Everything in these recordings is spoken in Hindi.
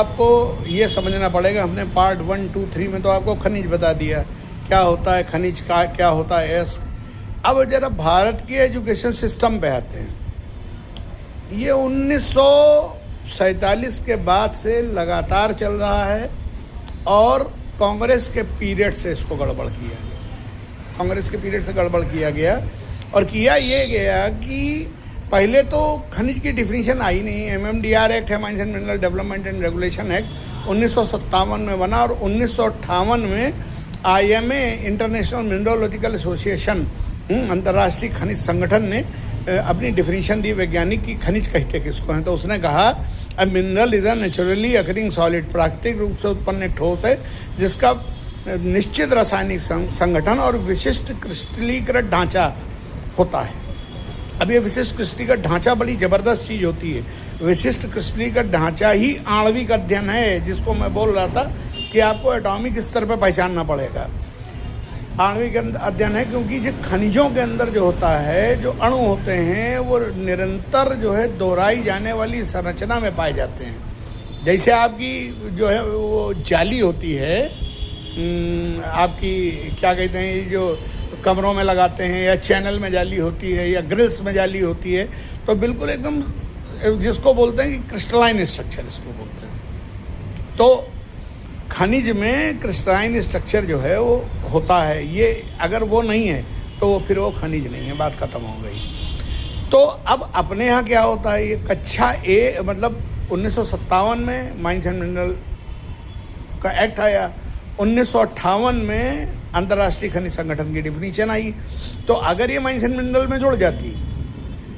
आपको ये समझना पड़ेगा, हमने पार्ट 1, 2, 3 में तो आपको खनिज बता दिया क्या होता है खनिज का, क्या होता है एस। अब जरा भारत की एजुकेशन सिस्टम पे आते हैं। ये 1947 के बाद से लगातार चल रहा है और कांग्रेस के पीरियड से इसको गड़बड़ किया गया। कांग्रेस के पीरियड से गड़बड़ किया गया और किया ये गया कि पहले तो खनिज की डिफिनीशन आई नहीं। MMDR एक्ट है, mines and mineral development and regulation act, 1957 में बना और 1958 में IMA इंटरनेशनल मिनरोलॉजिकल एसोसिएशन, अंतर्राष्ट्रीय खनिज संगठन ने अपनी डिफिनीशन दी वैज्ञानिक की खनिज कहते किसको हैं। तो उसने कहा a mineral is a naturally occurring solid, प्राकृतिक रूप से उत्पन्न एक ठोस है जिसका निश्चित रासायनिक संगठन और विशिष्ट क्रिस्टलीकृत ढांचा होता है। अब ये विशिष्ट क्रिस्टलीकृत ढांचा बड़ी ज़बरदस्त चीज़ होती है। विशिष्ट क्रिस्टलीकृत ढांचा ही आणविक अध्ययन है, जिसको मैं बोल रहा था कि आपको एटॉमिक स्तर पर पहचानना पड़ेगा। आणविक अध्ययन है क्योंकि जो खनिजों के अंदर जो होता है, जो अणु होते हैं, वो निरंतर जो है दोहराई जाने वाली संरचना में पाए जाते हैं। जैसे आपकी जो है वो जाली होती है, आपकी क्या कहते हैं, ये जो कमरों में लगाते हैं, या चैनल में जाली होती है, या ग्रिल्स में जाली होती है, तो बिल्कुल एकदम जिसको बोलते हैं कि क्रिस्टलाइन स्ट्रक्चर इसको बोलते हैं। तो खनिज में क्रिस्टलाइन स्ट्रक्चर जो है वो होता है। ये अगर वो नहीं है तो फिर वो खनिज नहीं है, बात खत्म हो गई। तो अब अपने यहाँ क्या होता है, ये कक्षा ए मतलब 1957 में माइंस एंड मिनरल का एक्ट आया, 1958 में अंतर्राष्ट्रीय खनिज संगठन की डिफिनीशन आई। तो अगर ये माइंस एंड मिनरल में जुड़ जाती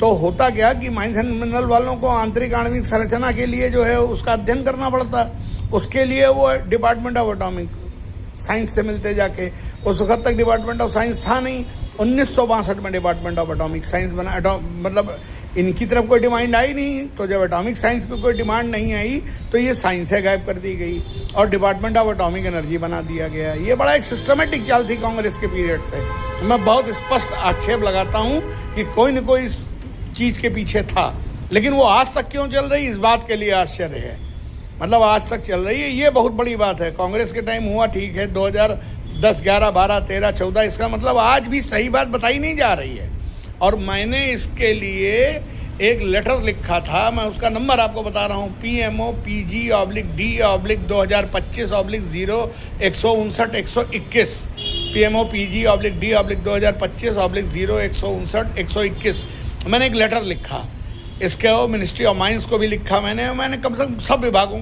तो होता क्या कि माइंस एंड मिनरल वालों को आंतरिक आणविक संरचना के लिए जो है उसका अध्ययन करना पड़ता। उसके लिए वो डिपार्टमेंट ऑफ एटॉमिक साइंस से मिलते जाके, उस वक्त तक डिपार्टमेंट ऑफ साइंस था नहीं। 1962 में डिपार्टमेंट ऑफ एटॉमिक साइंस बना। मतलब इनकी तरफ कोई डिमांड आई नहीं, तो जब एटॉमिक साइंस की कोई डिमांड नहीं आई तो ये साइंस से गायब कर दी गई और डिपार्टमेंट ऑफ एटॉमिक एनर्जी बना दिया गया। ये बड़ा एक सिस्टमेटिक चाल थी कांग्रेस के पीरियड से। मैं बहुत स्पष्ट आक्षेप लगाता हूँ कि कोई न कोई इस चीज़ के पीछे था, लेकिन वो आज तक क्यों चल रही, इस बात के लिए आश्चर्य है। मतलब आज तक चल रही है, ये बहुत बड़ी बात है। कांग्रेस के टाइम हुआ ठीक है, 2010, 11, 12, 13, 14, इसका मतलब आज भी सही बात बताई नहीं जा रही है। और मैंने इसके लिए एक लेटर लिखा था, मैं उसका नंबर आपको बता रहा हूँ, PMOPG/D/0-159/121 PMOPG/D/0-159/121। मैंने एक लेटर लिखा, इसके मिनिस्ट्री ऑफ माइंस को भी लिखा मैंने कम से कम सब विभागों